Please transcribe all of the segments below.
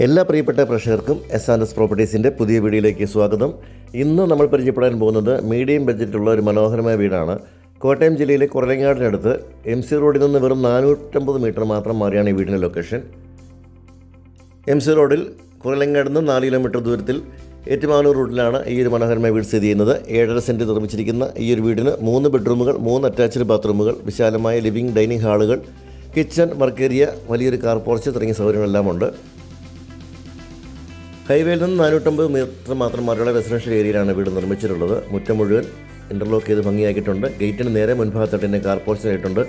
എല്ലാ പ്രിയപ്പെട്ട പ്രേക്ഷകർക്കും എസ് പ്രോപ്പർട്ടീസിൻ്റെ പുതിയ വീഡിയോയിലേക്ക് സ്വാഗതം. ഇന്ന് നമ്മൾ പരിചയപ്പെടാൻ പോകുന്നത് മീഡിയം ബഡ്ജറ്റുള്ള ഒരു മനോഹരമായ വീടാണ്. കോട്ടയം ജില്ലയിലെ കുറലങ്ങാടിനടുത്ത് MC റോഡിൽ നിന്ന് വെറും 450 മീറ്റർ മാത്രം മാറിയാണ് ഈ വീടിൻ്റെ ലൊക്കേഷൻ. MC റോഡിൽ കുറലങ്ങാട് നിന്ന് 4 കിലോമീറ്റർ ദൂരത്തിൽ ഏറ്റുമാനൂർ റൂട്ടിലാണ് ഈ ഒരു മനോഹരമായ വീട് സ്ഥിതി ചെയ്യുന്നത്. 7.5 സെൻറ്റ് നിർമ്മിച്ചിരിക്കുന്ന ഈ ഒരു വീടിന് 3 ബെഡ്റൂമുകൾ, 3 അറ്റാച്ച്ഡ് ബാത്റൂമുകൾ, വിശാലമായ ലിവിംഗ്, ഡൈനിങ് ഹാളുകൾ, കിച്ചൺ, വർക്ക് ഏരിയ, വലിയൊരു കാർ പോർച്ച് തുടങ്ങിയ സൗകര്യങ്ങളെല്ലാം ഉണ്ട്. ഹൈവേയിൽ നിന്ന് 450 മീറ്റർ മാത്രം മാറിയുള്ള റെസിഡൻഷ്യൽ ഏരിയയിലാണ് വീട് നിർമ്മിച്ചിട്ടുള്ളത്. മുറ്റം മുഴുവൻ ഇൻ്റർലോക്ക് ചെയ്ത് ഭംഗിയാക്കിയിട്ടുണ്ട്. ഗേറ്റിന് നേരെ മുൻഭാഗത്തായിട്ട് തന്നെ കാർ പോർച്ചിനായിട്ടുണ്ട്.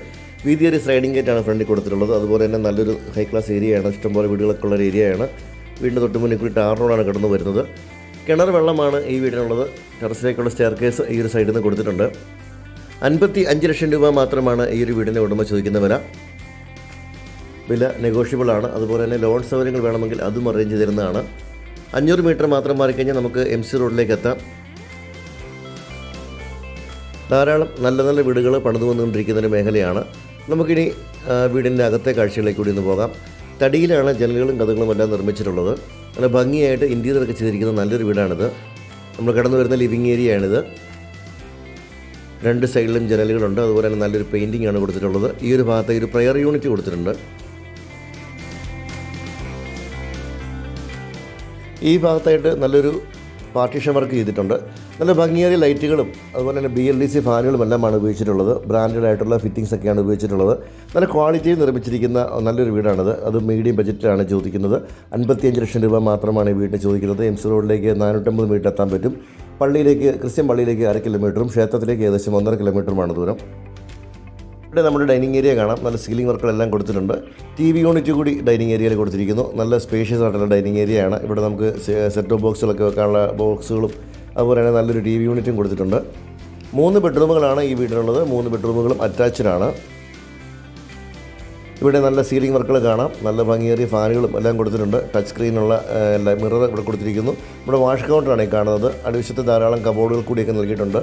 വീതിയൊരു സ്ലൈഡിംഗ് ഗേറ്റാണ് ഫ്രണ്ടിൽ കൊടുത്തിട്ടുള്ളത്. അതുപോലെ തന്നെ നല്ലൊരു ഹൈ ക്ലാസ് ഏരിയയാണ്. ഇഷ്ടംപോലെ വീടുകളൊക്കെ ഉള്ള ഒരു ഏരിയയാണ്. വീടിൻ്റെ തൊട്ട് മുന്നിൽ കൂടി ടാർ റോഡാണ് കടന്നു വരുന്നത്. കിണർ വെള്ളമാണ് ഈ വീടിനുള്ളത്. ടെറസിലേക്കുള്ള സ്റ്റെയർ കേസ് ഈ ഒരു സൈഡിൽ നിന്ന് കൊടുത്തിട്ടുണ്ട്. 55 ലക്ഷം രൂപ മാത്രമാണ് ഈ ഒരു വീടിൻ്റെ ഉടമ ചോദിക്കുന്ന വില നെഗോഷ്യബിൾ ആണ്. അതുപോലെ തന്നെ ലോൺ സൗകര്യങ്ങൾ വേണമെങ്കിൽ അതും അറേഞ്ച് തരുന്നതാണ്. 500 മീറ്റർ മാത്രം മാറിക്കഴിഞ്ഞാൽ നമുക്ക് MC റോഡിലേക്ക് എത്താം. ധാരാളം നല്ല നല്ല വീടുകൾ പണിതു വന്നുകൊണ്ടിരിക്കുന്ന ഒരു മേഖലയാണ്. നമുക്കിനി വീടിൻ്റെ അകത്തെ കാഴ്ചകളിലേക്ക് കൂടി ഒന്ന് പോകാം. തടിയിലാണ് ജനലുകളും കതകളും എല്ലാം നിർമ്മിച്ചിട്ടുള്ളത്. നല്ല ഭംഗിയായിട്ട് ഇൻറ്റീരിയറൊക്കെ ചെയ്തിരിക്കുന്ന നല്ലൊരു വീടാണിത്. നമ്മൾ കടന്നു വരുന്ന ലിവിങ് ഏരിയയാണിത്. 2 സൈഡിലും ജനലുകളുണ്ട്. അതുപോലെ തന്നെ നല്ലൊരു പെയിൻറ്റിംഗ് ആണ് കൊടുത്തിട്ടുള്ളത്. ഈ ഒരു ഭാഗത്ത് ഒരു പ്രയർ യൂണിറ്റ് കൊടുത്തിട്ടുണ്ട്. ഈ ഭാഗത്തായിട്ട് നല്ലൊരു പാർട്ടീഷൻ വർക്ക് ചെയ്തിട്ടുണ്ട്. നല്ല ഭംഗിയേറിയ ലൈറ്റുകളും അതുപോലെ തന്നെ BLDC ഫാനുകളും എല്ലാമാണ് ഉപയോഗിച്ചിട്ടുള്ളത്. ബ്രാൻഡഡ് ആയിട്ടുള്ള ഫിറ്റിങ്സ് ഒക്കെയാണ് ഉപയോഗിച്ചിട്ടുള്ളത്. നല്ല ക്വാളിറ്റിയിൽ നിർമ്മിച്ചിരിക്കുന്ന നല്ലൊരു വീടാണിത്. അത് മീഡിയം ബഡ്ജറ്റിലാണ് ചോദിക്കുന്നത്. 55 ലക്ഷം രൂപ മാത്രമാണ് ഈ വീടിന് ചോദിക്കുന്നത്. MC റോഡിലേക്ക് 450 മീറ്റർ എത്താൻ പറ്റും. ക്രിസ്ത്യൻ പള്ളിയിലേക്ക് 1/2 കിലോമീറ്ററും ക്ഷേത്രത്തിലേക്ക് ഏകദേശം 1.5 കിലോമീറ്ററുമാണ് ദൂരം. ഇവിടെ നമ്മുടെ ഡൈനിങ് ഏരിയ കാണാം. നല്ല സീലിംഗ് വർക്കുകളെല്ലാം കൊടുത്തിട്ടുണ്ട്. TV യൂണിറ്റ് കൂടി ഡൈനിങ് ഏരിയയിൽ കൊടുത്തിരിക്കുന്നു. നല്ല സ്പേഷ്യസ് ആയിട്ടുള്ള ഡൈനിങ് ഏരിയയാണ്. ഇവിടെ നമുക്ക് സെറ്റ് ഓഫ് ബോക്സുകളൊക്കെ വെക്കാനുള്ള ബോക്സുകളും അതുപോലെ തന്നെ നല്ലൊരു TV യൂണിറ്റും കൊടുത്തിട്ടുണ്ട്. 3 ബെഡ്റൂമുകളാണ് ഈ വീടിനുള്ളത്. 3 ബെഡ്റൂമുകളും അറ്റാച്ച്ഡാണ്. ഇവിടെ നല്ല സീലിംഗ് വർക്കുകൾ കാണാം. നല്ല ഭംഗിയേറിയ ഫാനുകളും എല്ലാം കൊടുത്തിട്ടുണ്ട്. ടച്ച് സ്ക്രീനുള്ള മിറർ ഇവിടെ കൊടുത്തിരിക്കുന്നു. ഇവിടെ വാഷ് കൗണ്ടറാണ് ഈ കാണുന്നത്. അടിവശത്ത് ധാരാളം കബോർഡുകൾ കൂടിയൊക്കെ നൽകിയിട്ടുണ്ട്.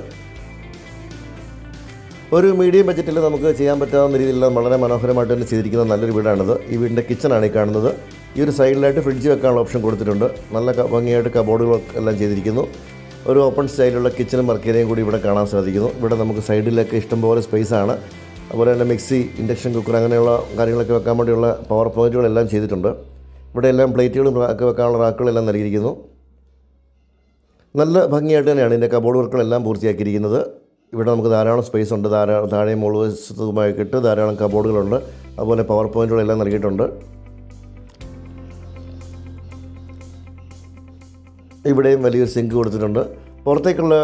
ഒരു മീഡിയം ബഡ്ജറ്റിൽ നമുക്ക് ചെയ്യാൻ പറ്റാവുന്ന രീതിയിലുള്ള വളരെ മനോഹരമായിട്ട് തന്നെ ചെയ്തിരിക്കുന്ന നല്ലൊരു വീടാണിത്. ഈ വീടിൻ്റെ കിച്ചണാണ് ഈ കാണുന്നത്. ഈ ഒരു സൈഡിലായിട്ട് ഫ്രിഡ്ജ് വെക്കാനുള്ള ഓപ്ഷൻ കൊടുത്തിട്ടുണ്ട്. നല്ല ഭംഗിയായിട്ട് കബോർഡുകളൊക്കെ എല്ലാം ചെയ്തിരിക്കുന്നു. ഒരു ഓപ്പൺ സ്റ്റൈലുള്ള കിച്ചണും വർക്ക് ഏരിയയും കൂടി ഇവിടെ കാണാൻ സാധിക്കുന്നു. ഇവിടെ നമുക്ക് സൈഡിലൊക്കെ ഇഷ്ടംപോലെ സ്പേസാണ്. അതുപോലെ തന്നെ മിക്സി, ഇൻഡക്ഷൻ കുക്കർ അങ്ങനെയുള്ള കാര്യങ്ങളൊക്കെ വെക്കാൻ വേണ്ടിയുള്ള പവർ പോയിൻറ്റുകളെല്ലാം ചെയ്തിട്ടുണ്ട്. ഇവിടെ എല്ലാം പ്ലേറ്റുകളും ഒക്കെ വെക്കാനുള്ള റാക്കുകളെല്ലാം നൽകിയിരിക്കുന്നു. നല്ല ഭംഗിയായിട്ട് തന്നെയാണ് ഇതിൻ്റെ കബോർഡ് വർക്കുകളെല്ലാം പൂർത്തിയാക്കിയിരിക്കുന്നത്. ഇവിടെ നമുക്ക് ധാരാളം സ്പേസ് ഉണ്ട്. താഴെ മുഴുവശത്തുമായിട്ട് ധാരാളം കബോർഡുകളുണ്ട്. അതുപോലെ പവർ പോയിൻറ്റുകളെല്ലാം നൽകിയിട്ടുണ്ട്. ഇവിടെയും വലിയൊരു സിങ്ക് കൊടുത്തിട്ടുണ്ട്. പുറത്തേക്കുള്ള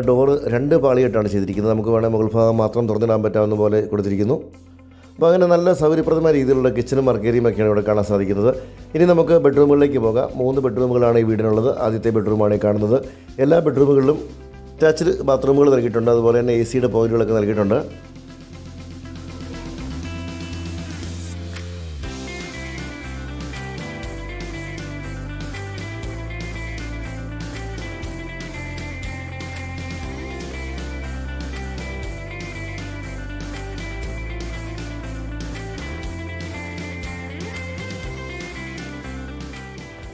ഡോറ് 2 പാളിയായിട്ടാണ് ചെയ്തിരിക്കുന്നത്. നമുക്ക് വേണമെങ്കിൽ മുകൾ ഭാഗം മാത്രം തുറന്നിടാൻ പറ്റാവുന്ന പോലെ കൊടുത്തിരിക്കുന്നു. അപ്പോൾ അങ്ങനെ നല്ല സൗകര്യപ്രദമായ രീതിയിലുള്ള കിച്ചണും വർക്ക് ഏരിയയും ഒക്കെയാണ് ഇവിടെ കാണാൻ സാധിക്കുന്നത്. ഇനി നമുക്ക് ബെഡ്റൂമുകളിലേക്ക് പോകാം. 3 ബെഡ്റൂമുകളാണ് ഈ വീടിനുള്ളത്. ആദ്യത്തെ ബെഡ്റൂമാണ് ഈ കാണുന്നത്. എല്ലാ ബെഡ്റൂമുകളിലും അറ്റാച്ച്ഡ് ബാത്റൂമുകൾ നൽകിയിട്ടുണ്ട്. അതുപോലെ തന്നെ AC പോയിന്റുകളൊക്കെ നൽകിയിട്ടുണ്ട്.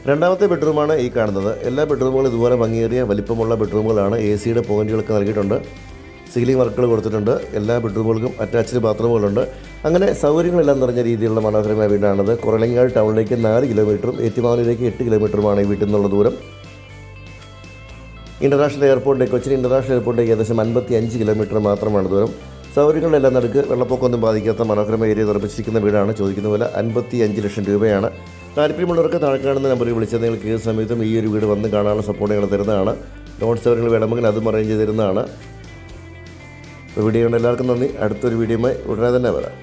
രണ്ടാമത്തെ ബെഡ്റൂമാണ് ഈ കാണുന്നത്. എല്ലാ ബെഡ്റൂമുകളും ഇതുപോലെ ഭംഗിയേറിയ വലിപ്പമുള്ള ബെഡ്റൂമുകളാണ്. AC പോയിന്റുകളൊക്കെ നൽകിയിട്ടുണ്ട്. സീലിംഗ് വർക്കുകൾ കൊടുത്തിട്ടുണ്ട്. എല്ലാ ബെഡ്റൂമുകൾക്കും അറ്റാച്ച്ഡ് ബാത്റൂമുകളുണ്ട്. അങ്ങനെ സൗകര്യങ്ങളെല്ലാം നിറഞ്ഞ രീതിയിലുള്ള മനോഹരമായ വീടാണിത്. കുറലങ്ങാട് ടൗണിലേക്ക് 4 കിലോമീറ്ററും ഏറ്റുമാനൂരിലേക്ക് 8 കിലോമീറ്ററുമാണ് ഈ വീട്ടിൽ നിന്നുള്ള ദൂരം. കൊച്ചിൻ ഇൻ്റർനാഷണൽ എയർപോർട്ടിലേക്ക് ഏകദേശം 55 കിലോമീറ്റർ മാത്രമാണ് ദൂരം. സൗകര്യങ്ങളെല്ലാം നടുക്ക് വെള്ളപ്പൊക്കമൊന്നും ബാധിക്കാത്ത മനോഹരമായ ഏരിയ നിർമ്മിച്ചിരിക്കുന്ന വീടാണ്. ചോദിക്കുന്ന വില 55 ലക്ഷം രൂപയാണ്. താല്പര്യമുള്ളവർക്ക് താഴെ കാണുന്ന നമ്പറിൽ വിളിച്ചാൽ നിങ്ങൾക്ക് ഏത് സമയത്തും ഈ ഒരു വീട് വന്ന് കാണാനുള്ള സപ്പോർട്ട് ഞങ്ങൾ തരുന്നതാണ്. ലോൺ സൗകര്യങ്ങൾ വേണമെങ്കിൽ അതും അറേഞ്ച് ചെയ്ത് തരുന്നതാണ്. വീഡിയോ കൊണ്ട് എല്ലാവർക്കും നന്ദി. അടുത്തൊരു വീഡിയോയുമായി ഉടനെ തന്നെ വരാം.